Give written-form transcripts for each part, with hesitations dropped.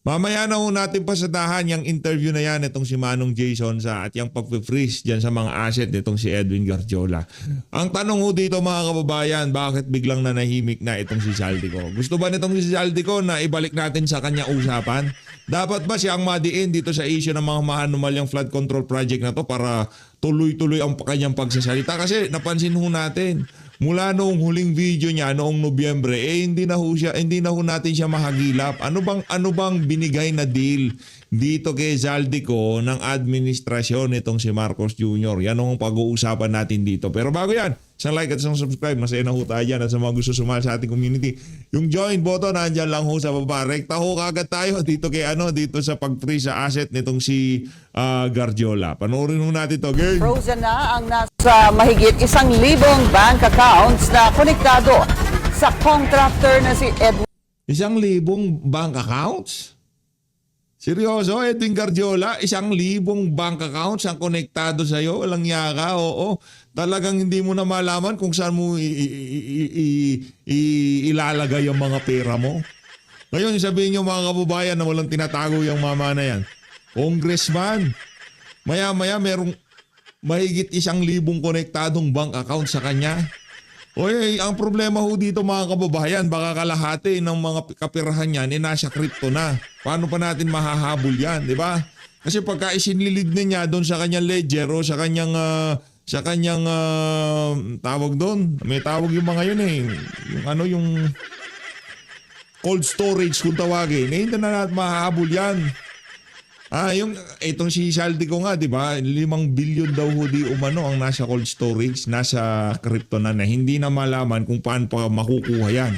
Mamaya na ho natin pasadahan yung interview na yan itong si Manong Jason at yung pag-freeze dyan sa mga asset nitong si Edwin Garjola. Ang tanong ho dito mga kababayan, bakit biglang nanahimik na itong si Zaldico? Gusto ba nitong si Zaldico na ibalik natin sa kanya usapan? Dapat ba siyang madiin dito sa issue ng mga mahanumalyang flood control project na to para tuloy-tuloy ang kanyang pagsasalita? Kasi napansin ho natin, mula noong huling video niya noong Nobyembre, hindi na ho natin siya mahagilap. Ano bang binigay na deal dito kay Zaldico ng administrasyon nitong si Marcos Jr.? Yan ang pag-uusapan natin dito. Pero bago yan, isang like at isang subscribe, masaya na ho tayo dyan at sa mga gusto sumali sa ating community. Yung join button, nandyan lang ho sa baba. Rekta ho kagad tayo dito dito sa pag-freeze sa asset nitong si Garjola. Panoorin ho natin to, game. Frozen na ang nasa mahigit 1,000 bank accounts na konektado sa contractor na si Edwin 1,000 bank accounts? Seryoso, Edwin Garjola, 1,000 bank accounts ang konektado sa'yo? Walang yaka, oo. Talagang hindi mo na malaman kung saan mo ilalagay ang mga pera mo. Ngayon, sabihin nyo mga kababayan na walang tinatago yung mama na yan. Congressman, maya-maya merong mahigit 1,000 konektadong bank account sa kanya. Oy, ang problema ho dito mga kababayan, baka kalahati ng mga kapirahan niyan nasa crypto na. Paano pa natin mahahabol yan, di ba? Kasi pagka isinilid na niya doon sa kanyang ledger o sa kanyang tawag doon, may tawag yung mga yun eh. Yung cold storage kung tawagin. Hindi na natin mahahabol yan. Itong si Zaldico nga, di ba? 5 billion daw ho di umano ang nasa cold storage, nasa crypto na hindi na malaman kung paano pa makukuha yan.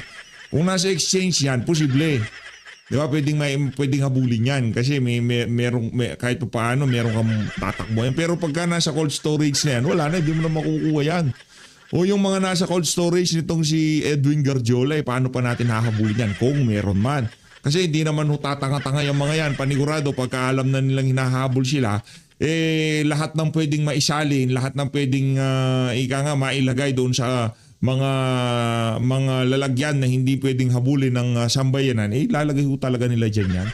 Kung nasa exchange yan, posible. Di ba? Pwedeng habulin yan kasi kahit pa paano meron kang tatakbo yan. Pero pagka nasa cold storage na yan, wala na, hindi mo na makukuha yan. O yung mga nasa cold storage nitong si Edwin Garjola, paano pa natin hahabulin yan kung meron man? Kasi hindi naman tatanga-tanga yung mga yan. Panigurado, pagka alam na nilang hinahabol sila, lahat ng pwedeng maisalin, lahat ng pwedeng mailagay doon sa mga lalagyan na hindi pwedeng habulin ng sambayanan, lalagay ho talaga nila dyan yan.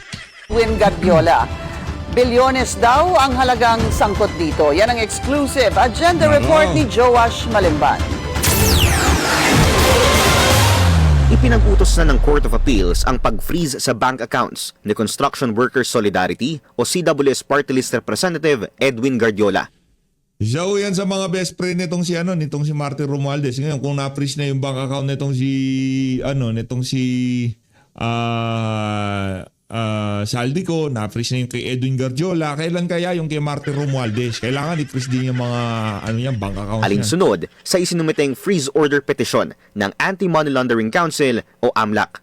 Garjola. Bilyones daw ang halagang sangkot dito. Yan ang exclusive agenda report ni Joash Malimban. Ipinag-utos na ng Court of Appeals ang pag-freeze sa bank accounts ni Construction Workers Solidarity o CWS Party List Representative Edwin Garjola. So yan sa mga best friend nitong si Martin Romualdez. Ngayon kung na-freeze na yung bank account nitong si Zaldico, na-freeze na yung kay Edwin Garjola, kailan kaya yung kay Martin Romualdez? Kailangan i-freeze din yung mga bank accounts. Alinsunod sa isinumiteng freeze order petition ng Anti-Money Laundering Council o AMLAC.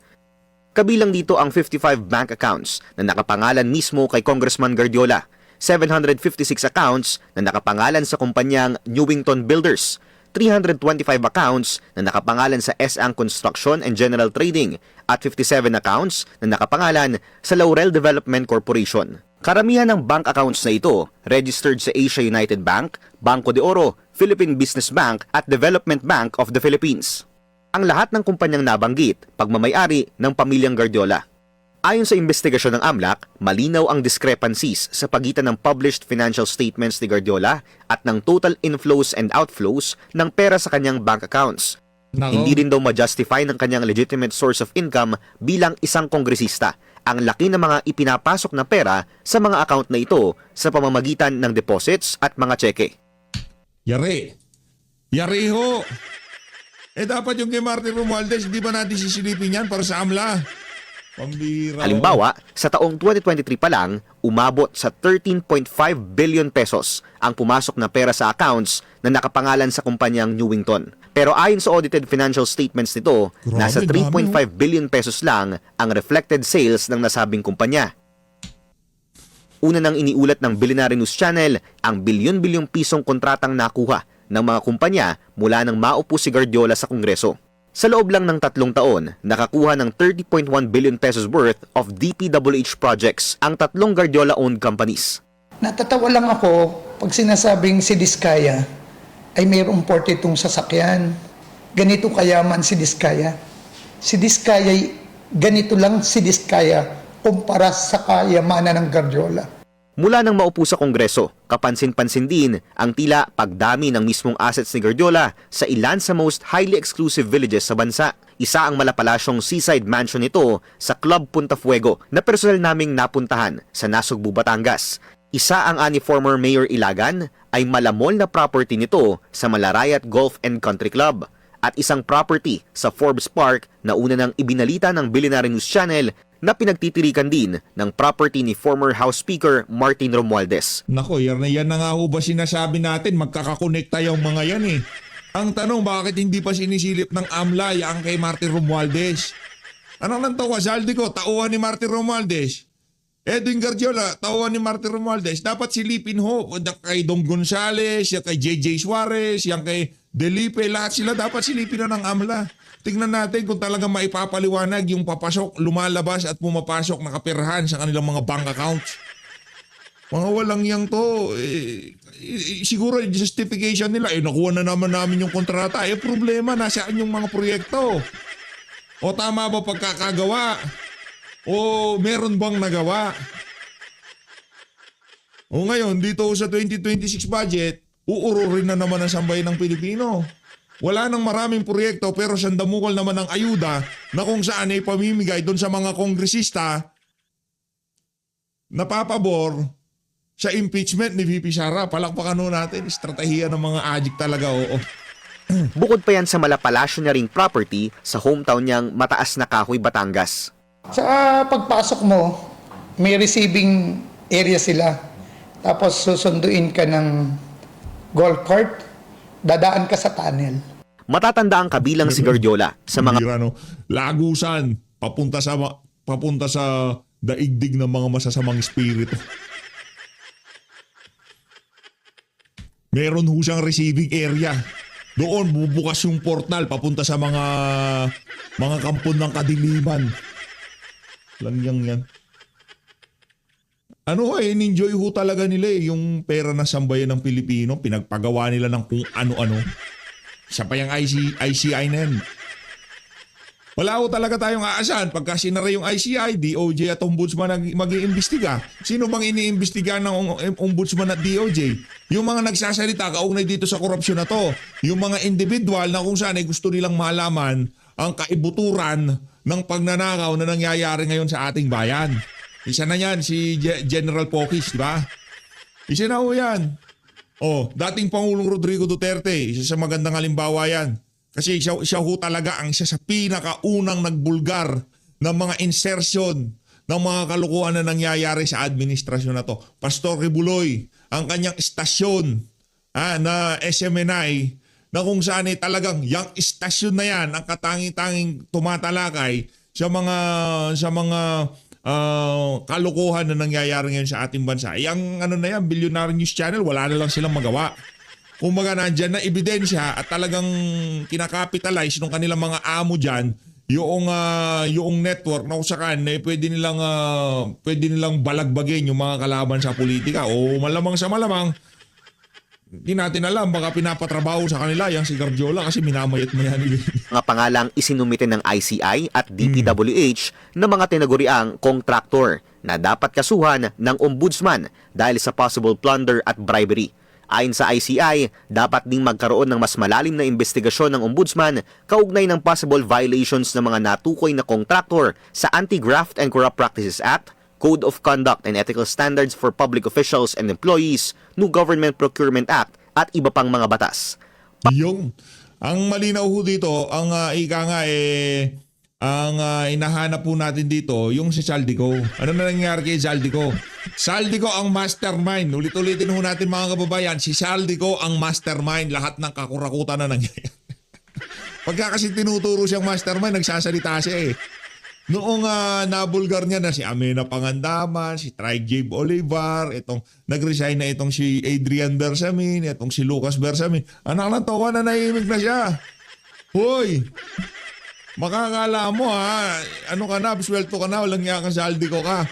Kabilang dito ang 55 bank accounts na nakapangalan mismo kay Congressman Garjola, 756 accounts na nakapangalan sa kumpanyang Newington Builders, 325 accounts na nakapangalan sa S.Ang Construction and General Trading at 57 accounts na nakapangalan sa Laurel Development Corporation. Karamihan ng bank accounts na ito registered sa Asia United Bank, Banco de Oro, Philippine Business Bank at Development Bank of the Philippines. Ang lahat ng kumpanyang nabanggit, pagmamay-ari ng pamilyang Garjola. Ayon sa investigasyon ng AMLAC, malinaw ang discrepancies sa pagitan ng published financial statements ni Garjola at ng total inflows and outflows ng pera sa kanyang bank accounts. Hindi rin daw ma-justify ng kanyang legitimate source of income bilang isang kongresista ang laki ng mga ipinapasok na pera sa mga account na ito sa pamamagitan ng deposits at mga tseke. Yari ho! Dapat yung kay Martin Romualdez, hindi ba natin sisilipin yan para sa AMLA? Pambira. Halimbawa, sa taong 2023 pa lang, umabot sa 13.5 billion pesos ang pumasok na pera sa accounts na nakapangalan sa kumpanyang Newington. Pero ayon sa audited financial statements nito, nasa 3.5 billion pesos lang ang reflected sales ng nasabing kumpanya. Una nang iniulat ng Billionaire News Channel ang bilyon-bilyong pisong kontratang nakuha ng mga kumpanya mula nang maupo si Garjola sa Kongreso. Sa loob lang ng 3 taon, nakakuha ng 30.1 billion pesos worth of DPWH projects ang 3 Garjola-owned companies. Natatawa lang ako pag sinasabing si Diskaya ay mayroong 42 sasakyan. Ganito kayaman si Diskaya. Si Diskaya, ganito lang si Diskaya kumpara sa kayamanan ng Guardiola. Mula nang maupo sa Kongreso, kapansin-pansin din ang tila pagdami ng mismong assets ni Guardiola sa ilan sa most highly exclusive villages sa bansa. Isa ang malapalasyong seaside mansion nito sa Club Punta Fuego na personal naming napuntahan sa Nasugbu, Batangas. Isa ang ani former Mayor Ilagan ay malamol na property nito sa Malarayat Golf and Country Club at isang property sa Forbes Park na una nang ibinalita ng Billionaire News Channel na pinagtitirikan din ng property ni former House Speaker Martin Romualdez. Nako, yan na nga ho ba sinasabi natin, magkakakonekta yung mga yan eh. Ang tanong, bakit hindi pa sinisilip ng AMLA yung kay Martin Romualdez? Anong nantawa, Zaldi ko, tauhan ni Martin Romualdez? Edwin Guardiola, tauhan ni Martin Romualdez. Dapat silipin ho, kay Dong Gonzales, yung kay JJ Suarez, yung kay Delipe, lahat sila dapat silipin na ng AMLA. Tingnan natin kung talagang maipapaliwanag yung papasok, lumalabas at pumapasok na kaperahan sa kanilang mga bank accounts. Mga walang yang to. Siguro justification nila, nakuha na naman namin yung kontrata. Problema, nasaan yung mga proyekto? O tama ba pagkakagawa? O meron bang nagawa? O ngayon, dito sa 2026 budget, uururin na naman ang sambayan ng Pilipino. Wala nang maraming proyekto pero sandamukal naman ng ayuda na kung saan ay pamimigay doon sa mga kongresista na papabor sa impeachment ni VP Sara. Palakpakan ho natin, estratehiya ng mga adik talaga, oo. Bukod pa yan sa malapalasyo na ring property sa hometown niyang Mataas na Kahoy, Batangas. Sa pagpasok mo, may receiving area sila. Tapos susunduin ka ng golf cart, dadaan ka sa tunnel. Matatanda ang kabilang si Guardiola sa mga Bira, no? Lagusan, papunta sa daigdig ng mga masasamang espiritu. Meron ho siyang receiving area. Doon bubukas yung portal papunta sa mga kampon ng kadiliman. Langyang yan. In-enjoy ho talaga nila yung pera ng sambayan ng Pilipino. Pinagpagawa nila ng kung ano-ano. Siya pa yung ICI na yan. Wala ho talaga tayong aasahan pagka sinara yung ICI, DOJ at Ombudsman mag-iimbestiga. Sino bang iniimbestiga ng Ombudsman at DOJ? Yung mga nagsasalita kaugnay dito sa korupsyon na to. Yung mga individual na kung saan ay gusto nilang malaman ang kaibuturan ng pagnanakaw na nangyayari ngayon sa ating bayan. Isa na yan, si General Pokis, di ba? Isa na ho yan. Dating Pangulong Rodrigo Duterte, isa sa magandang halimbawa yan. Kasi siya ho talaga ang isa sa pinakaunang nagbulgar ng mga insertion ng mga kalukuhan na nangyayari sa administrasyon na to. Pastor Kibuloy, ang kanyang estasyon na SMNI, na kung saan ay talagang yung estasyon na yan ang katangi-tanging tumatalakay sa mga kalukuhan na nangyayari ngayon sa ating bansa. Yung Billionaire News Channel, wala na lang silang magawa. Kung mga nandyan na ebidensya at talagang kinakapitalize ng kanilang mga amo dyan, yung network na usakan na pwede nilang balagbagin yung mga kalaban sa politika. O malamang sa malamang, hindi natin alam, baka pinapatrabaho sa kanila yung si Guardiola kasi minamayat-maya nila. mga pangalang isinumite ng ICI at DPWH na mga tinaguriang kontraktor na dapat kasuhan ng ombudsman dahil sa possible plunder at bribery. Ayon sa ICI, dapat ding magkaroon ng mas malalim na investigasyon ng ombudsman kaugnay ng possible violations ng mga natukoy na kontraktor sa Anti-Graft and Corrupt Practices Act, Code of Conduct and Ethical Standards for Public Officials and Employees, New Government Procurement Act at iba pang mga batas. Ang malinaw ho dito, ang inahanap po natin dito, yung si Saldico. Ano na nangyari kay Saldico? Saldico ang mastermind. Ulit-ulitin ho natin mga kababayan, si Saldico ang mastermind. Lahat ng kakurakutan na nangyayari. Pagka kasi tinuturo siyang mastermind, nagsasalita siya eh. Noong nabulgar niya na si Amena Pangandaman, si Trigib Olivar, nag-resign na itong si Adrian Bersamin, itong si Lucas Bersamin. Anak ng toka na nahimik na siya. Hoy! Makakala mo ano ka na, swelto ka na, walang nga Saldico ka.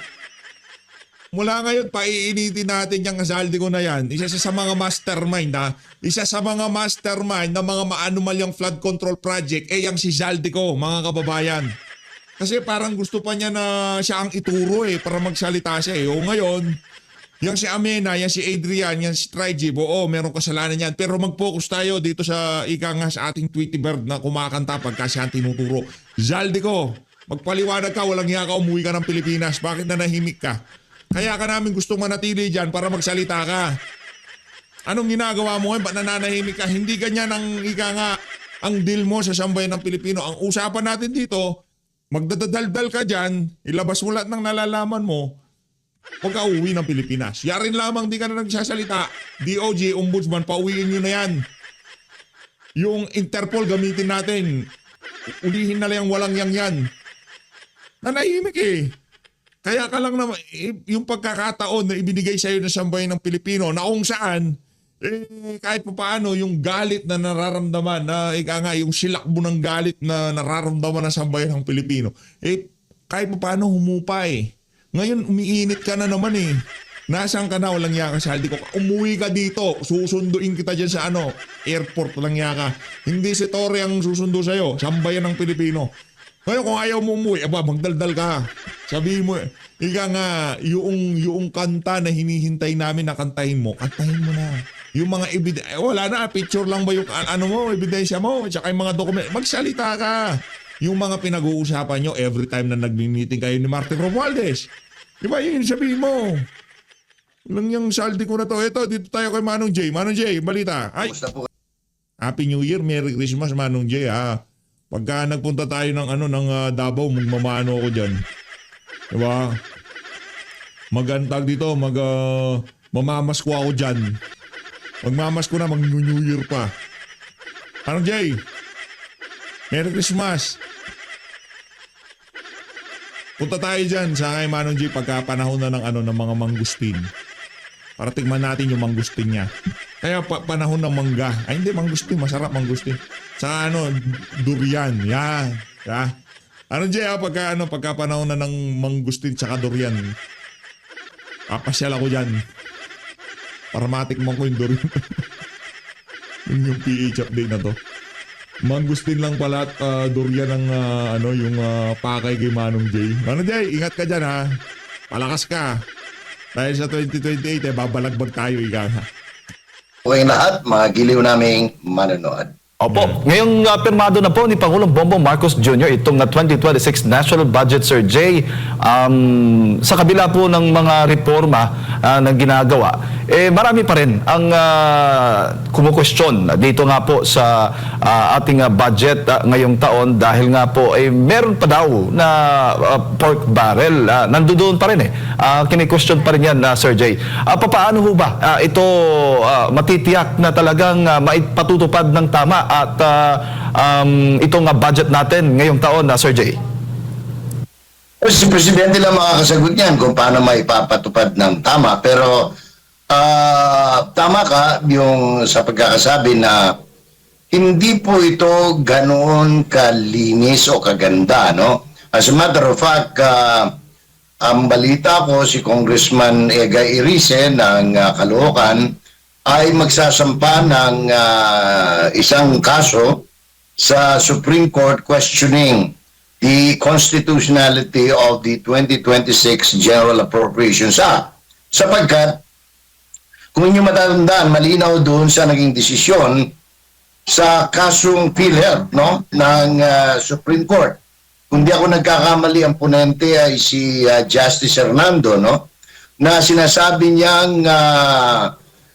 Mula ngayon, paiinitin natin yung Saldico na yan. Isa sa mga mastermind Isa sa mga mastermind ng mga maanumalyang flood control project, yung si Saldico, mga kababayan. Kasi parang gusto pa niya na siya ang ituro para magsalita siya O ngayon, yang si Amena, yan si Adrian, yan si Trigib, oo, meron kasalanan yan. Pero mag-focus tayo dito sa sa ating Tweety Bird na kumakanta pagka siya ang tinuturo. Zaldico, magpaliwanag ka, walang hiya ka, umuwi ka ng Pilipinas. Bakit nanahimik ka? Kaya ka namin gustong manatili dyan para magsalita ka. Anong ginagawa mo ngayon? Ba't nananahimik ka? Hindi ganyan ang deal mo sa sambayan ng Pilipino. Ang usapan natin dito, magdadaldal ka dyan, ilabas mo lahat ng nalalaman mo, huwag ka uwi ng Pilipinas. Yarin lamang di ka na nagsasalita. DOJ, Ombudsman, pauwiin nyo na yan. Yung Interpol gamitin natin. Ulihin na lang yung walang yan. Nanahimik Kaya ka lang naman, yung pagkakataon na ibinigay sa'yo ng sambayan ng Pilipino na kung saan, kahit pa paano yung galit na nararamdaman, na yung silakbo ng galit na nararamdaman ng sambayan ng Pilipino, kahit pa paano humupa Ngayon umiinit ka na naman Nasaan ka na, walang yaka sa Zaldico. Umuwi ka dito, susunduin kita dyan sa airport, walang yaka. Hindi si Torre ang susundo sa'yo, sambayan ng Pilipino. Ngayon kung ayaw mo umuwi, magdaldal ka. Sabihin mo, yung kanta na hinihintay namin na kantahin mo na. Yung mga wala na, picture lang ba yung ebidensya mo, at saka yung mga dokumento. Magsalita ka. Yung mga pinag-uusapan nyo every time na nag-meeting kayo ni Martin Romualdez. Diba yun, sabihin mo. Lang yung Zaldico na to. Ito, dito tayo kay Manong J. Manong J, balita. Ay, Happy New Year, Merry Christmas, Manong J, Pagka nagpunta tayo ng Davao, magmamano ako dyan. Diba? Magantag dito, mamamasko ako dyan. Magmamasko na, mag-New Year pa. Manong J, Merry Christmas. Punta tayo dyan sa kay Manong J pagka panahon na ng mga mangustin. Para tigman natin yung mangustin niya. Kaya panahon ng mangga. Ay hindi, mangustin. Masarap mangustin. Sa durian. Yan. J, pagka panahon na ng mangustin tsaka durian. Papasyal ako dyan. Para matikman ko yung durian. Yung PH update na to. Mangustin lang pala at durian ang yung pakay kay Manong J. Manong J, ingat ka dyan Palakas ka. Dahil sa 2028 babalagbag tayo Huwag lahat, mga giliw naming manonood. Opo. Ngayong pirmado na po ni Pangulong Bongbong Marcos Jr. itong 2026 National Budget, Sir Jay. Sa kabila po ng mga reforma na ginagawa, marami pa rin ang kumukwestiyon dito nga po sa ating budget ngayong taon dahil nga po meron pa daw na pork barrel. Nandoon pa rin kini-question pa rin yan, Sir Jay. Paano ho ba ito matitiyak na talagang maipatutupad ng tama at itong budget natin ngayong taon, Sir Jay? Si Presidente lang makakasagot niyan kung paano maipapatupad ng tama. Pero tama ka yung sa pagkakasabi na hindi po ito ganoon kalinis o kaganda, no? As a matter of fact, ang balita ko si Congressman Ega Irice ng Caloocan ay magsasampa ng isang kaso sa Supreme Court questioning the constitutionality of the 2026 General Appropriations Act. Sapagkat, kung inyo matatandaan, malinaw doon sa naging desisyon sa kasong PhilHealth, no, ng Supreme Court. Kung di ako nagkakamali, ang ponente ay si Justice Hernando, no, na sinasabi niyang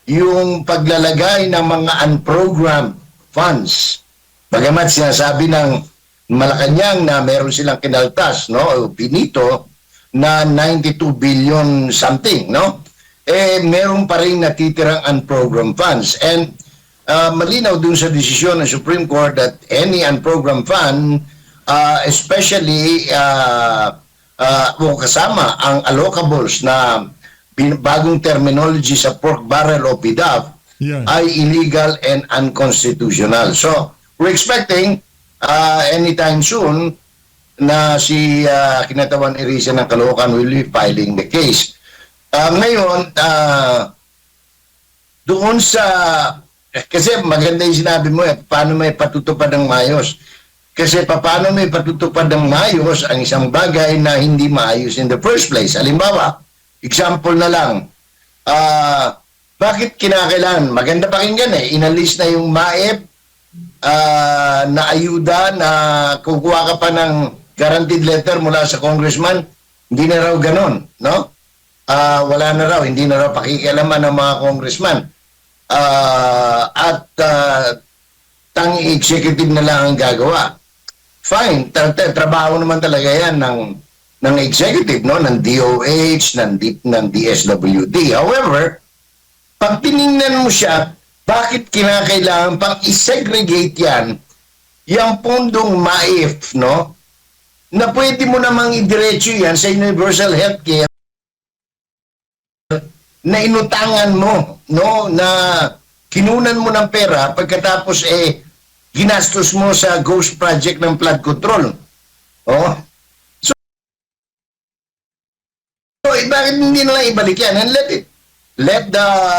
yung paglalagay ng mga unprogrammed funds. Bagamat sinasabi ng Malacanang na meron silang kinaltas, no, o pinito na 92 billion something, no? Meron pa rin natitirang unprogrammed funds. And malinaw dun sa desisyon ng Supreme Court that any unprogrammed fund, especially kasama ang allocables na bagong terminology sa pork barrel o PDAF, ay illegal and unconstitutional. So, we're expecting anytime soon na si Kinatawan Irice ng Caloocan will be filing the case. Ngayon, doon sa, kasi maganda yung sinabi mo paano may patutupad ng mayos. Kasi paano may patutupad ng maayos ang isang bagay na hindi maayos in the first place? Halimbawa, example na lang, bakit kinakailangan? Maganda pakinggan inalis na yung MAEP na ayuda na kukuha ka pa ng guaranteed letter mula sa congressman. Hindi na raw ganon, no? Wala na raw, hindi na raw pakikialaman ng mga congressman. Tangi executive na lang ang gagawa. Fine, trabaho naman talaga yan ng executive, no, ng DOH, ng DSWD. However, pag tiningnan mo siya, bakit kinakailangan pang i-segregate yan, yung pundong MAIF, no, na pwede mo namang idiretso yan sa universal healthcare na inutangan mo, no, na kinunan mo ng pera pagkatapos ginastos mo sa ghost project ng flood control. Oh. So, bakit hindi na lang ibalik yan and let the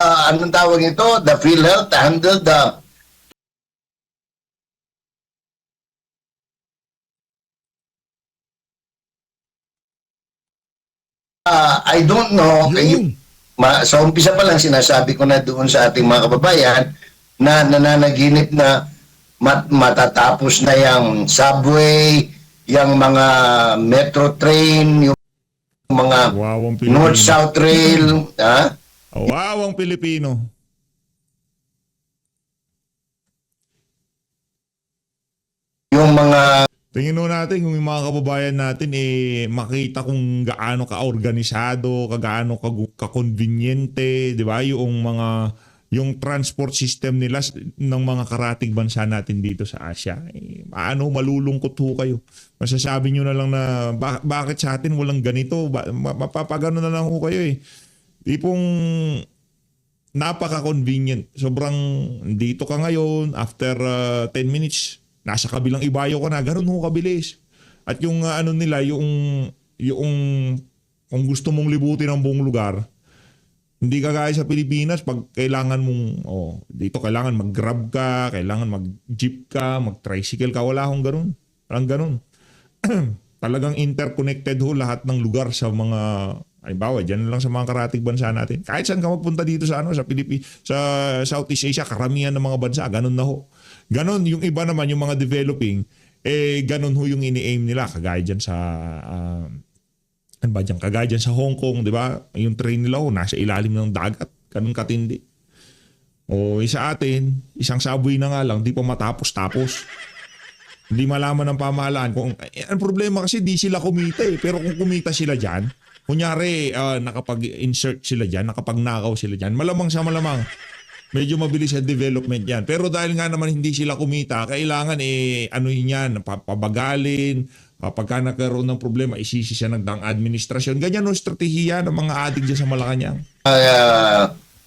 anong tawag ito? The PhilHealth handle the I don't know. Sa umpisa pa lang sinasabi ko na doon sa ating mga kababayan na nananaginip na matatapos na yung subway, yung mga metro train, yung mga North-South Rail. Ha? Wawang Pilipino. Yung mga Tingin mo natin kung yung mga kababayan natin makita kung gaano ka-organisado, gaano ka-conveniente, di ba? Yung transport system nila ng mga karatig bansa natin dito sa Asia. Malulungkot ho kayo. Masasabi nyo na lang na bakit sa atin walang ganito? Mapapagano na lang ho kayo Tipong napaka-convenient. Sobrang dito ka ngayon, after 10 minutes, nasa kabilang ibayo ka na, ganun ho kabilis. At yung nila, yung kung gusto mong libutin ang buong lugar, hindi ka gaya sa Pilipinas, pag kailangan mong, dito kailangan mag-grab ka, kailangan mag-jeep ka, mag-tricycle ka, wala akong ganun. Walang ganun. Talagang interconnected ho lahat ng lugar sa mga, dyan lang sa mga karatig bansa natin. Kahit saan ka magpunta dito sa sa Southeast Asia, karamihan ng mga bansa, ganun na ho. Ganon, yung iba naman, yung mga developing, ganon ho yung ini-aim nila. Kagaya dyan sa, kagaya dyan sa Hong Kong, di ba? Yung train nila nasa ilalim ng dagat. Ganon katindi. Sa atin, isang subway na nga lang, di pa matapos-tapos. Hindi malaman ng pamahalaan. Ang problema kasi di sila kumita Pero kung kumita sila dyan, kunyari, nakapag-insert sila dyan, nakapagnakaw sila dyan, malamang sa malamang, medyo mabilis ang development yan. Pero dahil nga naman hindi sila kumita, kailangan yan, pabagalin, pagka nagkaroon ng problema, isisi siya ng administrasyon. Ganyan ang strategiya ng mga adik dyan sa Malacanang.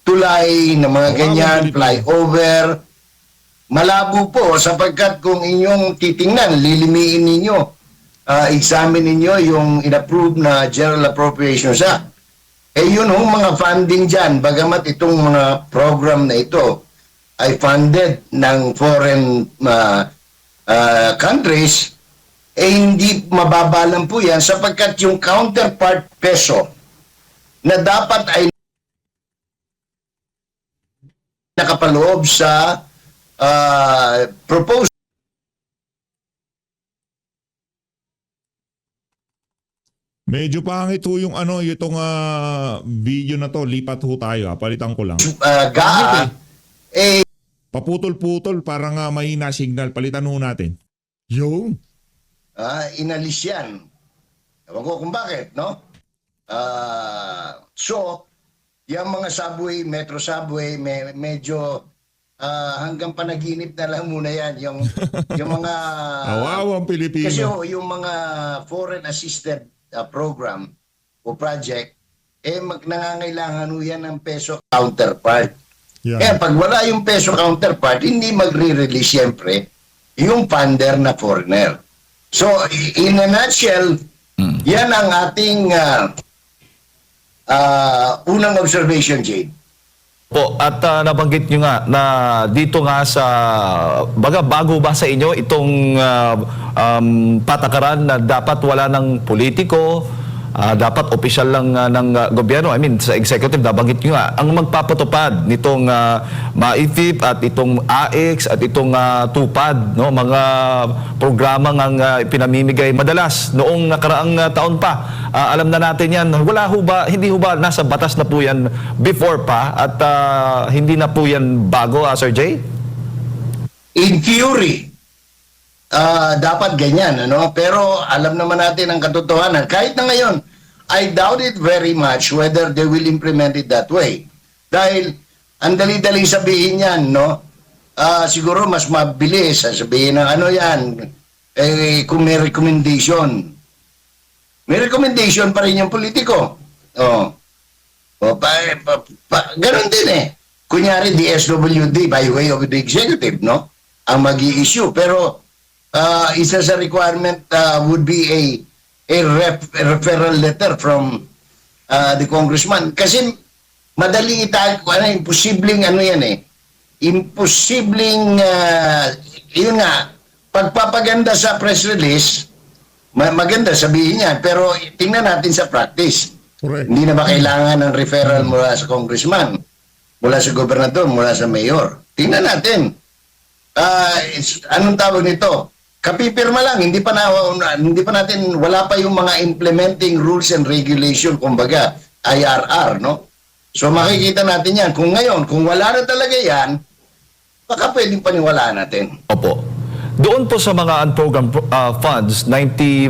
Tulay, ng mga ganyan, flyover. Malabo po sapagkat kung inyong titingnan, lilimiin ninyo, examine ninyo yung inapprove na General Appropriations Act. Yun mga funding dyan, bagamat itong mga program na ito ay funded ng foreign countries, hindi mababalan po yan sapagkat yung counterpart peso na dapat ay nakapaloob sa proposal. Medyo pangit ho yung itong video na to. Lipat ho tayo. Palitan ko lang. Paputol-putol parang mahina signal. Palitan ho natin. Yung? Inalis yan. Ewan ko kung bakit, no? So, yung mga subway, metro subway, medyo hanggang panaginip na lang muna yan. Yung mga... Awawang Pilipino. Kasi yung mga foreign assisted program o project, nangangailangan yan ng peso counterpart. Yeah. Kaya pag wala yung peso counterpart, hindi magre-release siyempre yung funder na foreigner. So, in a nutshell, Yan ang ating unang observation, Jade. Po, at nabanggit nyo nga na dito nga sa, bago ba sa inyo itong patakaran na dapat wala ng politiko, dapat opisyal lang ng gobyerno, I mean sa executive, nabanggit nyo nga, ang magpapatupad nitong MAIFIP at itong AX at itong TUPAD, no, mga programang ang pinamimigay madalas noong nakaraang taon pa. Alam na natin yan, hindi ho ba nasa batas na po yan before pa at hindi na po yan bago, Sir Jay? In theory, dapat ganyan, ano? Pero alam naman natin ang katotohanan. Kahit na ngayon, I doubt it very much whether they will implement it that way. Dahil, ang dali-dali sabihin yan, no? Siguro mas mabilis sabihin ng ano yan, kung may recommendation. May recommendation pa rin yung politiko. Ganon din eh. Kunyari, DSWD by way of the executive, no? Ang mag-i-issue. Pero, isa sa requirement would be a referral letter from the congressman. Kasi madaling imposibleng ano yan eh. Imposibleng, yun nga, pagpapaganda sa press release, maganda sabihin yan, pero tingnan natin sa practice. Correct. Hindi na ba kailangan ng referral mula sa congressman, mula sa gobernador, mula sa mayor? Tingnan natin. Anong tawag nito? Kapipirma lang, hindi pa natin, wala pa yung mga implementing rules and regulation, kumbaga, IRR, no? So makikita natin yan. Kung ngayon, kung wala na talaga yan, baka pwedeng paniwalaan natin. Opo. Doon po sa mga unprogrammed funds,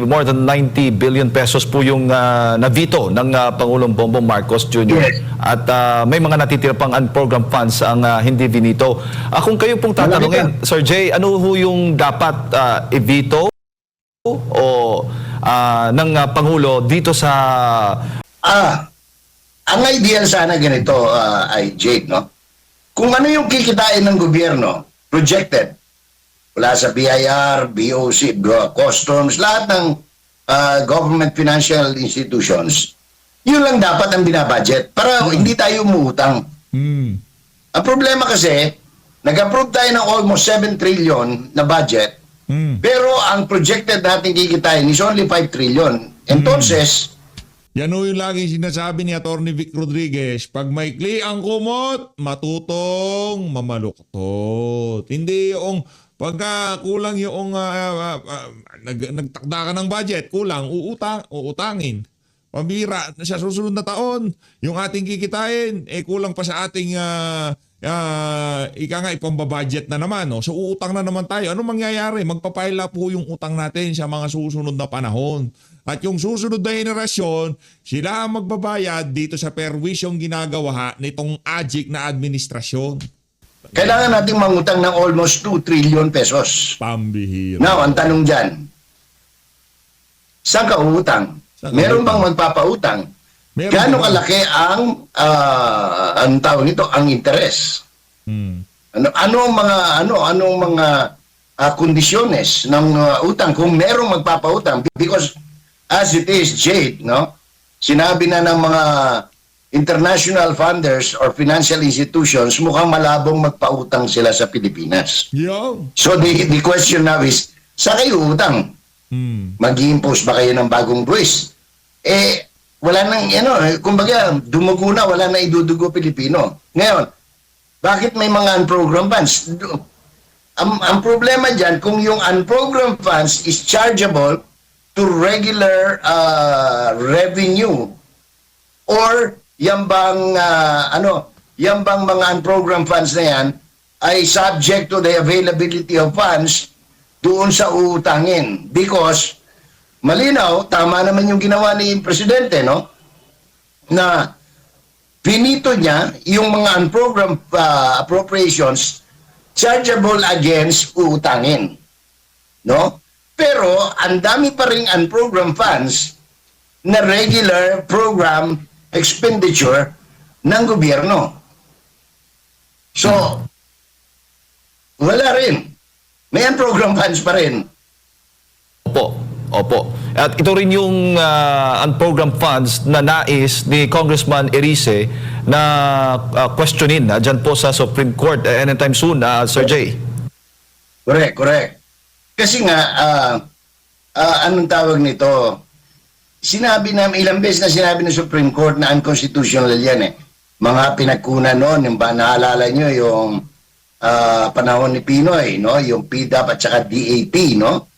more than 90 billion pesos po yung navito ng Pangulong Bongbong Marcos Jr. Yes. At may mga natitira pang unprogrammed funds ang hindi vinito. Kung kayo pong tatanungin, Sir Jay, ano ho yung dapat i-veto o ng Pangulo dito sa... Ang ideal sana ganito, ay Jake, no? Kung ano yung kikitain ng gobyerno, projected, wala sa BIR, BOC, customs, lahat ng government financial institutions, yun lang dapat ang binabudget para hindi tayo umuutang. Ang problema kasi, nag-approve tayo ng almost 7 trillion na budget, pero ang projected natin kikitain is only 5 trillion. Entonces, Yan o yung laging sinasabi ni Atty. Vic Rodriguez, pag maikli ang kumot, matutong mamaluktot. Hindi yung pagka kulang yung nagtakda ka ng budget, kulang, uutangin. Pambira sa susunod na taon, yung ating kikitain, kulang pa sa ating ipambabudget na naman. No? So uutang na naman tayo. Ano mangyayari? Magpapaila po yung utang natin sa mga susunod na panahon. At yung susunod na henerasyon, sila ang magbabayad dito sa perwisyong ginagawa nitong AGIC na administrasyon. kailangan nating mangutang ng almost 2 trillion pesos. Pambihira. Now, ang tanong dyan, saan ka uutang? Meron bang magpapautang? Meron Gaano ba? kalaki ang tawag nito, ang interest? Anong mga kondisyones ng utang kung merong magpapautang? Because as it is, Jade, no? Sinabi na ng mga international funders or financial institutions, mukhang malabong magpautang sila sa Pilipinas. Yo. So the question now is, saan kayo utang? Mag-i-impose ba kayo ng bagong buwis? Wala nang, kumbaga, dumugo na, wala na idudugo Pilipino. Ngayon, bakit may mga unprogrammed funds? Ang problema dyan, kung yung unprogrammed funds is chargeable to regular revenue, or yan bang, yan bang mga unprogrammed funds na yan ay subject to the availability of funds doon sa uutangin. Because, malinaw, tama naman yung ginawa ni Presidente, no? Na pinito niya yung mga unprogrammed appropriations chargeable against uutangin. No? Pero, ang dami pa rin unprogrammed funds na regular program expenditure ng gobyerno. So, wala rin. May unprogrammed funds pa rin. Opo. At ito rin yung unprogrammed funds na nais ni Congressman Erice na questionin dyan po sa Supreme Court anytime soon, Sir Jay. Correct. Kasi nga, anong tawag nito? Sinabi na, ilang beses na sinabi ng Supreme Court na unconstitutional yan eh. Mga pinagkunan noon, yung ba, naalala nyo yung panahon ni Pinoy, no? Yung PDAP at saka DAP, no?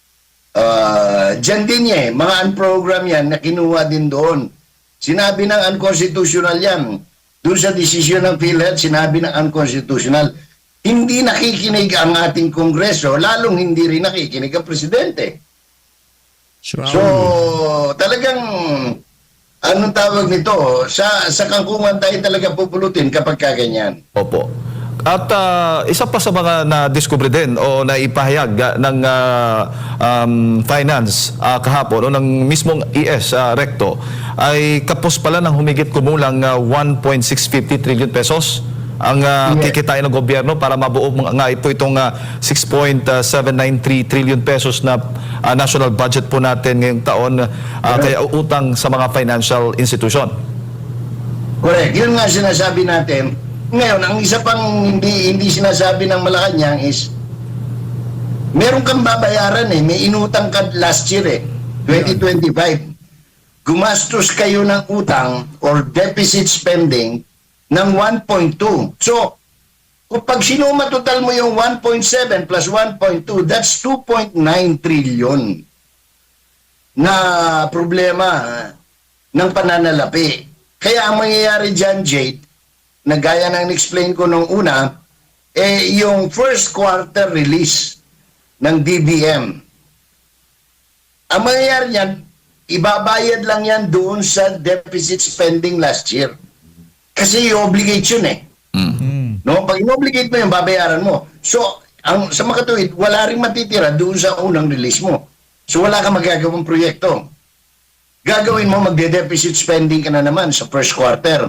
Diyan din yan, mga unprogram yan na kinuha din doon. Sinabi ng unconstitutional yan. Doon sa desisyon ng PhilHealth, sinabi ng unconstitutional. Hindi nakikinig ang ating Kongreso, lalong hindi rin nakikinig ang Presidente. So, talagang, anong tawag nito, sa kangkungan tayo talaga pupulutin kapag kaganyan. Opo. At isa pa sa mga na-discover din o naipahayag ng finance kahapon o ng mismong ES Recto ay kapos pala ng humigit kumulang 1.650 trillion pesos ang kikitain ng gobyerno para mabuo nga ito itong 6.793 trillion pesos na national budget po natin ngayong taon kaya utang sa mga financial institution. Correct. Yun nga sinasabi natin. Ngayon, ang isa pang hindi sinasabi ng Malacanang is meron kang babayaran eh. May inutang ka last year eh. 2025. Gumastos kayo ng utang or deficit spending ng 1.2. So, kung pag sinuma total mo yung 1.7 plus 1.2, that's 2.9 trillion na problema ng pananalapi. Kaya ang mangyayari dyan, Jade, na gaya ng explain ko nung una, yung first quarter release ng DBM. Ang mangyayari niyan, ibabayad lang yan doon sa deficit spending last year. Kasi i-obligate yun eh. No? Pag in-obligate mo yun, babayaran mo. So, sa makatuwid, wala rin matitira doon sa unang release mo. So, wala ka magagawang proyekto. Gagawin mo, magde-deficit spending ka na naman sa first quarter.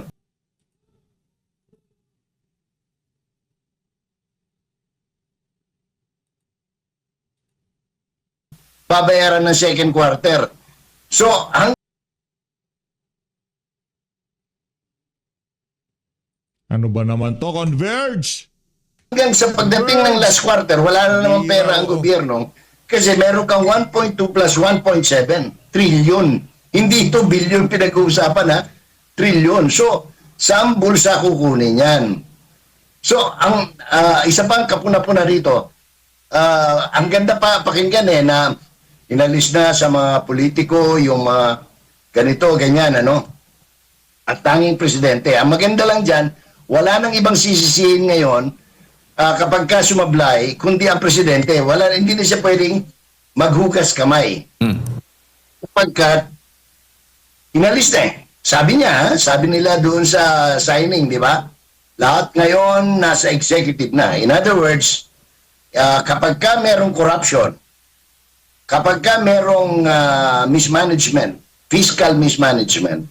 Babayaran ng second quarter. So, Ano ba naman to? Converge! hanggang sa pagdating ng last quarter, wala na naman pera ang gobyerno kasi meron kang 1.2 plus 1.7 trillion. Hindi ito billion pinag-uusapan ha, trillion. So, saan bulsa kukunin yan? So, ang isa pang kapuna-puna rito, ang ganda pa pakinggan eh na inalis na sa mga politiko yung mga ganito, ganyan, ano? At tanging presidente. Ang maganda lang dyan, wala nang ibang sisisihin ngayon kapag ka sumablay, kundi ang presidente. Hindi na siya pwedeng maghugas kamay. Kapagkat inalis na eh. Sabi niya, sabi nila doon sa signing, di ba? Lahat ngayon nasa executive na. In other words, kapag ka merong corruption, kapag ka merong mismanagement, fiscal mismanagement,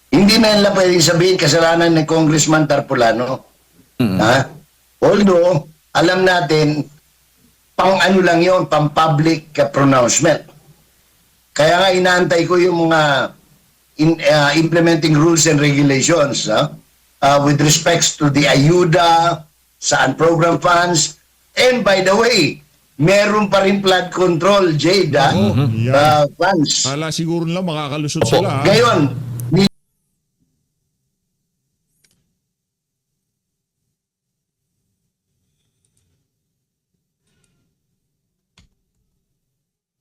hindi na nila pwedeng sabihin kasalanan ng Congressman Tarpulano. Ha? Although, alam natin, pang ano lang yon, pang public pronouncement. Kaya nga inaantay ko yung mga implementing rules and regulations with respects to the ayuda sa unprogrammed funds. And by the way, meron pa rin flood control, Jade, funds. Hala, siguro lang makakalusot sila. Ngayon,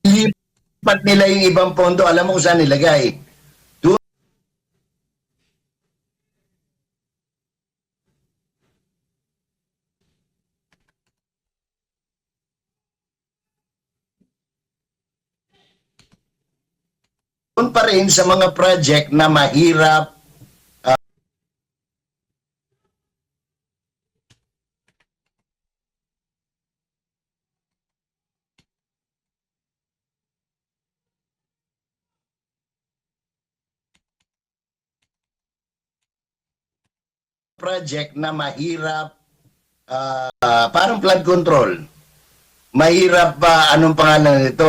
lipat nila yung ibang pondo, alam mo kung saan nilagay. Doon pa rin sa mga project na mahirap parang flood control. mahirap anong pangalan nito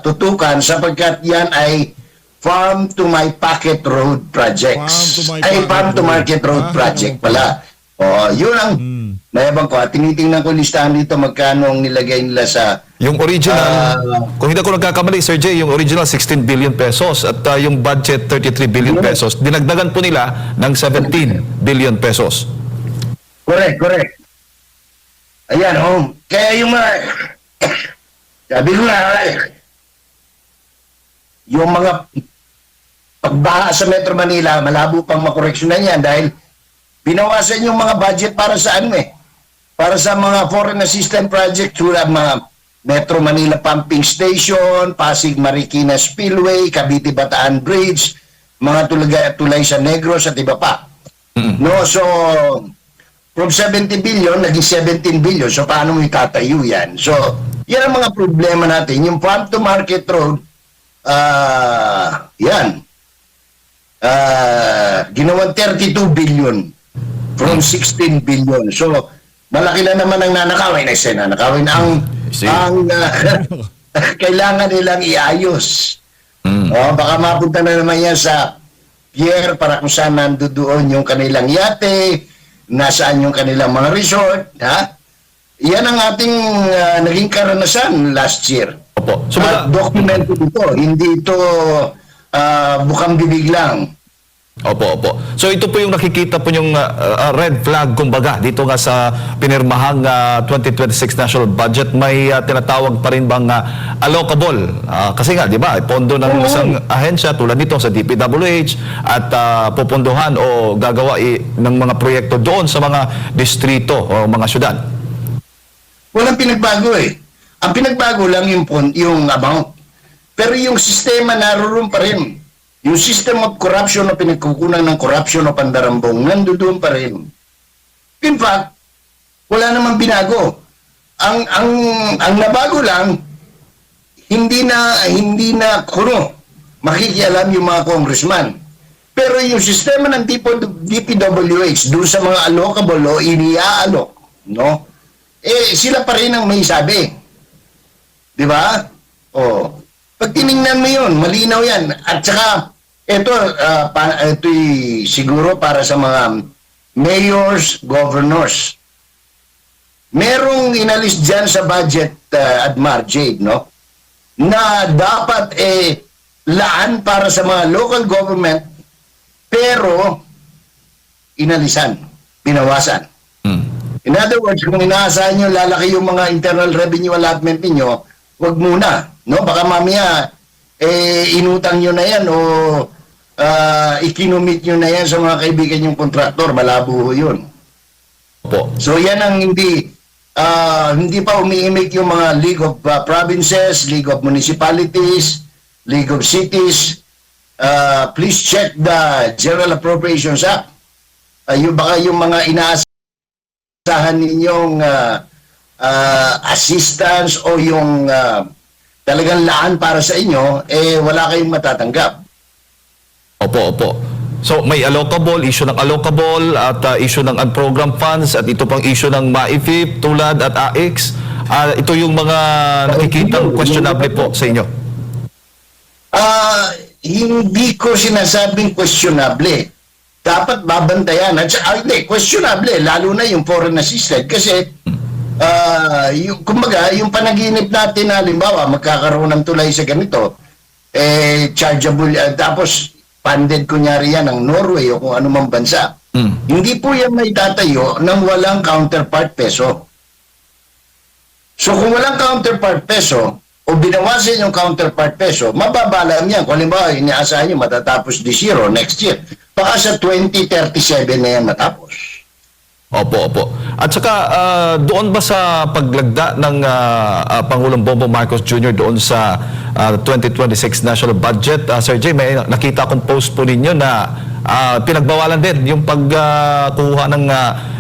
tutukan sapagkat yan ay Farm to My Pocket Road projects. Farm to Market Road project pala. Yun ang mayabang ko. Tinitingnan ko listahan dito magkano ang nilagay nila sa Yung original, kung hindi ako nagkakamali, Sir Jay, yung original 16 billion pesos at yung budget 33 billion pesos. Dinagdagan po nila ng 17 billion pesos. Correct. Ayan, kaya yung mga sabi ko nga, yung mga pagbaha sa Metro Manila, malabo pang makoreksyonan yan dahil binawasan yung mga budget para sa para sa mga foreign assistance project tulad mga Metro Manila Pumping Station, Pasig Marikina Spillway, Cavite Bataan Bridge, mga tulay sa Negros at iba pa. No, so from 70 billion, naging 17 billion. So, paano mo itatayo yan? So, yan ang mga problema natin. Yung farm to market road, ginawang 32 billion from 16 billion. So, malaki na naman ang nanakawin. Nanakawin ang kailangan nilang iayos. Baka mapunta na naman yan sa pier para kung saan nandoon yung kanilang yate, nasaan yung kanilang mga resort, ha? Yan ang ating naging karanasan last year. Opo. So, documented ito, hindi ito bukang bibig lang. Opo. So ito po yung nakikita po yung red flag kumbaga dito nga sa pinirmahang 2026 national budget. May tinatawag pa rin bang allocable? Kasi nga, di ba, pondo ng isang ahensya tulad nito sa DPWH at pupunduhan o gagawa ng mga proyekto doon sa mga distrito o mga syudad. Walang pinagbago eh. Ang pinagbago lang yung amount. Pero yung sistema naroon pa rin. Yung system of corruption na pinagkukunan ng corruption o pandarambong, nandoon pa rin. In fact, wala namang binago. Ang nabago lang, hindi na kuno makikialam yung mga congressman. Pero yung sistema ng DPWH doon sa mga allocable o iniaalok, no? Sila pa rin ang may sabi. Di ba? Pag tinignan mo yun, malinaw yan. At saka, ito'y siguro para sa mga mayors, governors. Merong inalis dyan sa budget Admar Jade, no? Na dapat laan para sa mga local government, pero inalisan, pinawasan. In other words, kung inaasahan nyo lalaki yung mga internal revenue allotment niyo, wag muna. No, baka mamaya inutang nyo na yan o ikinumit nyo na yan sa mga kaibigan yung kontraktor, malabo yun. Opo. So yan ang hindi pa umiimik yung mga League of Provinces, League of Municipalities, League of Cities. Please check the General Appropriations Act. Baka yung mga inaasahan ninyong assistance o yung talagang laan para sa inyo, wala kayong matatanggap. Opo. So may allocable, issue ng allocable at issue ng unprogrammed funds at ito pang issue ng MAIFIP, tulad at AIX. Ito yung mga nakikitang questionable po sa inyo. Hindi ko sinasabing questionable. Dapat babantayan. Hindi, questionable. Lalo na yung foreign assistance. Kasi kumbaga, yung panaginip natin na halimbawa, magkakaroon ng tulay sa ganito, chargeable, tapos funded kunyari yan ng Norway o kung anumang bansa. Hindi po yan may tatayo ng walang counterpart peso. So kung walang counterpart peso, o binawasan yung counterpart peso, mababala yan. Kung halimbawa, inaasahan nyo matatapos this year o next year, baka sa 2037 na yan matapos. Opo. At saka doon ba sa paglagda ng Pangulong Bongbong Marcos Jr. doon sa 2026 national budget, Sir Jay, may nakita kong post po ninyo na pinagbawalan din yung pagkuha ng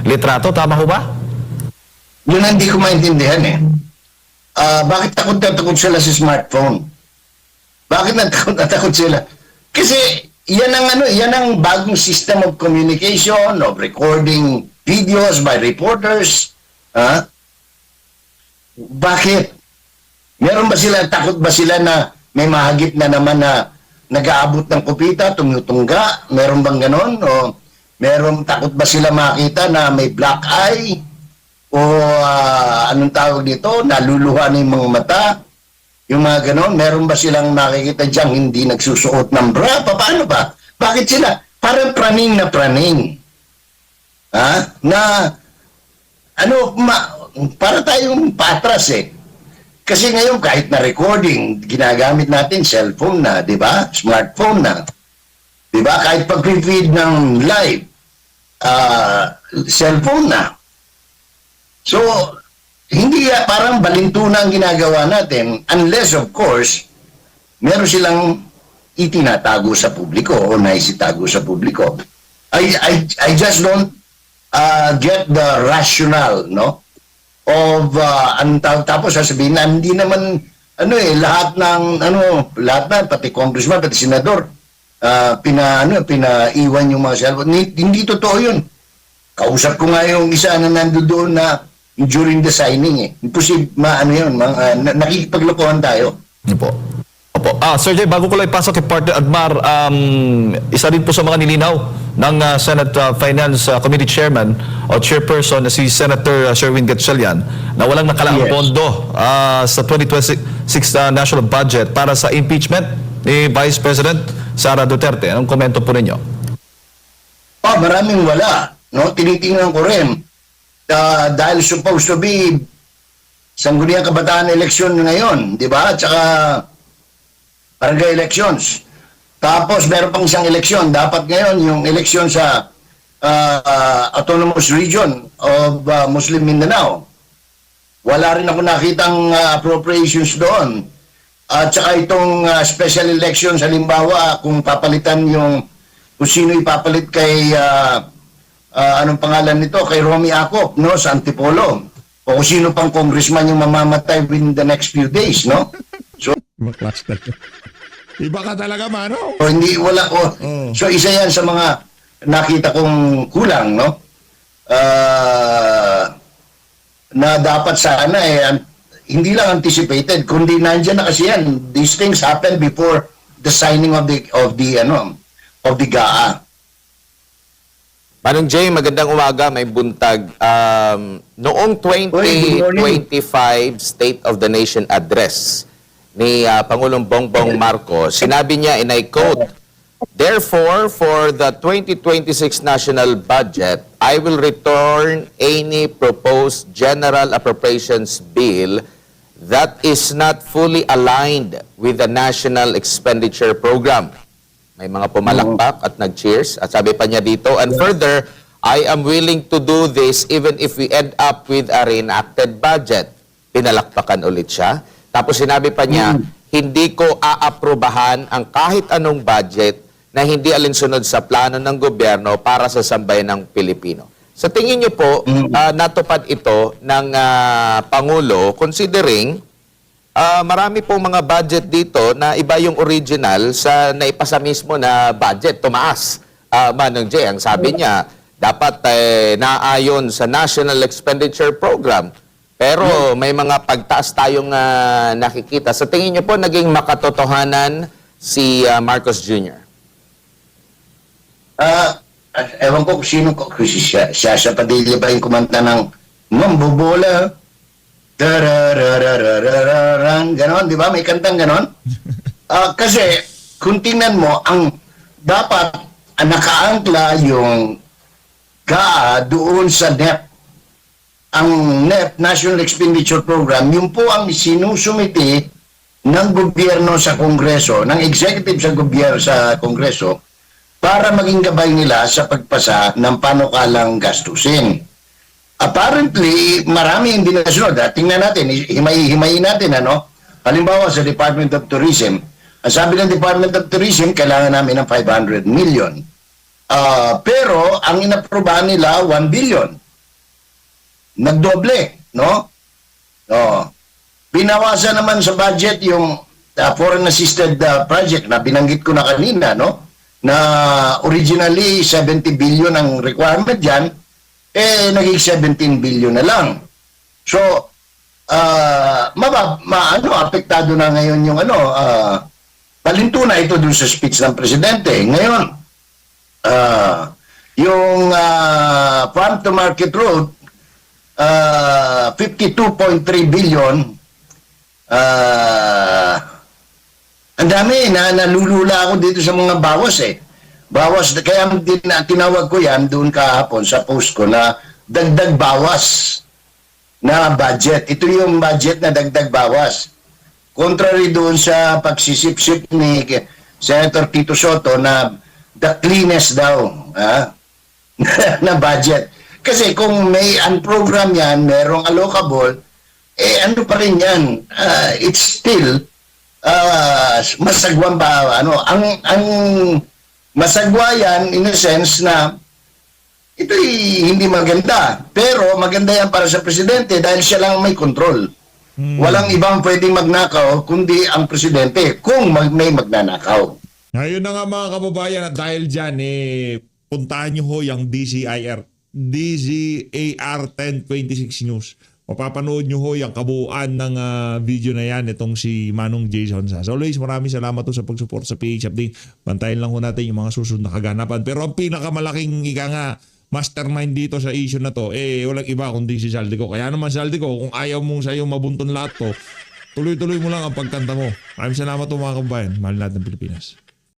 litrato. Tama ho ba? Yun ang hindi ko maintindihan eh. Bakit takot sila sa smartphone? Bakit natakot sila? Kasi yan ang bagong system of communication, of recording videos by reporters. Bakit? Meron ba sila, takot ba sila na may mahagip na naman na nag-aabot ng kupita, tumutungga? Meron bang ganon? O meron, takot ba sila makita na may black eye? O anong tawag dito? Naluluha na yung mga mata? Yung mga ganon? Meron ba silang nakikita diyang hindi nagsusuot ng bra? Paano ba? Bakit sila? Parang praning na praning. Ha? Na, para tayong patras eh. Kasi ngayon kahit na recording, ginagamit natin cellphone na, di ba? Smartphone na. Di ba? Kahit pag-feed ng live, cellphone na. So, hindi parang balintunan ang ginagawa natin unless of course, meron silang itinatago sa publiko o naisitago sa publiko. I just don't get the rationale, no? Of tapos sasabihin na hindi naman lahat na pati congressman pati senador pinaiwan yung mga cellphone. Hindi totoo yun. Kausap ko nga yung isa na nandoon na during the signing eh. Imposible nakikipaglokohan tayo. Opo. Sir Jay, bago ko lang ipasok kay Partner Admar, isa rin po sa mga nilinaw ng Senate Finance Committee Chairman o Chairperson na si Senator Sherwin Gatchalian na walang nakalaang pondo sa 2026 National Budget para sa impeachment ni Vice President Sara Duterte. Anong komento po ninyo? Maraming wala. No? Tinitingnan ko rin. Dahil supposed to be Sangguniang Kabataan election ngayon, di ba? At saka barangay elections. Tapos meron pang isang eleksyon. Dapat ngayon yung eleksyon sa Autonomous Region of Muslim Mindanao. Wala rin ako nakitang appropriations doon. At saka itong special elections, halimbawa kung papalitan kung sino ipapalit kay anong pangalan nito, kay Romy Acop, no, sa Antipolo. O kung sino pang congressman yung mamamatay within the next few days, no? So, Maklas na. Iba ka talaga, Mano. So isa yan sa mga nakita kong kulang, no? Na dapat sana hindi lang anticipated, kundi nandiyan na kasi yan. These things happen before the signing of the GAA. Manong Jay, magandang umaga, may buntag. Noong 2025 State of the Nation Address ni Pangulong Bongbong Marcos, sinabi niya, and I quote, "Therefore, for the 2026 national budget, I will return any proposed general appropriations bill that is not fully aligned with the national expenditure program." May mga pumalakpak at nag-cheers. At sabi pa niya dito, and further, "I am willing to do this even if we end up with a reenacted budget." Pinalakpakan ulit siya. Tapos sinabi pa niya, "Hindi ko aaprubahan ang kahit anong budget na hindi alinsunod sa plano ng gobyerno para sa sambayan ng Pilipino." Sa tingin niyo po, natupad ito ng Pangulo considering marami pong mga budget dito na iba yung original sa naipasa mismo na budget. Tumaas, Manong Jay. Ang sabi niya, dapat naayon sa National Expenditure Program. Pero may mga pagtaas tayong nakikita. Sa tingin niyo po, naging makatotohanan si Marcos Jr.? Ewan ko kung sino ko. Siya Padilla ba yung kumanta ng Mambobola? Ganon, di ba? May kantang ganon. Kasi, kung tingnan mo, dapat nakaangkla yung GAA doon sa NEP. Ang NEP, National Expenditure Program, yun po ang sinusumiti ng gobyerno sa Kongreso, ng executive sa Kongreso, para maging gabay nila sa pagpasa ng panukalang gastusin. Apparently, marami hindi nasunod. Tingnan natin, himayin natin, halimbawa sa Department of Tourism. Ang sabi ng Department of Tourism, kailangan namin ng 500 million. Pero, ang inaprobahan nila, 1 billion. Nagdoble, no? Binawasan naman sa budget yung foreign assisted project na binanggit ko na kanina, no? Na originally 70 billion ang requirement dyan, naging 17 billion na lang. So, apektado na ngayon yung palinto na ito dun sa speech ng presidente. Ngayon, yung farm to market road, 52.3 billion, ang dami na nalulula ako dito sa mga bawas Bawas, kaya tinawag ko yan doon kahapon sa post ko na dagdag bawas na budget. Ito yung budget na dagdag bawas. Contrary doon sa pagsisip-sip ni Senator Tito Soto na the cleanest daw na budget. Kasi kung may unprogram yan, merong allocable, ano pa rin yan? It's still masagwang ba? Ang masagwa yan in a sense na ito'y hindi maganda. Pero maganda yan para sa presidente dahil siya lang may control. Walang ibang pwedeng magnakaw kundi ang presidente kung may magnanakaw. Ngayon na nga mga kababayan at dahil dyan, puntahan nyo ho yung DZAR 1026 News. Mapapanood nyo ho yung kabuuan ng video na yan itong si Manong Jason Sa. As always, maraming salamat ho sa pag-support sa PH Update. Bantayan lang ho natin yung mga susunod na kaganapan. Pero ang pinakamalaking mastermind dito sa issue na to, walang iba kundi si Zaldico. Kaya naman Zaldico, kung ayaw mong sa'yo mabunton lahat to, tuloy-tuloy mo lang ang pagkanta mo. Maraming salamat ho mga kababayan. Mahal natin Pilipinas.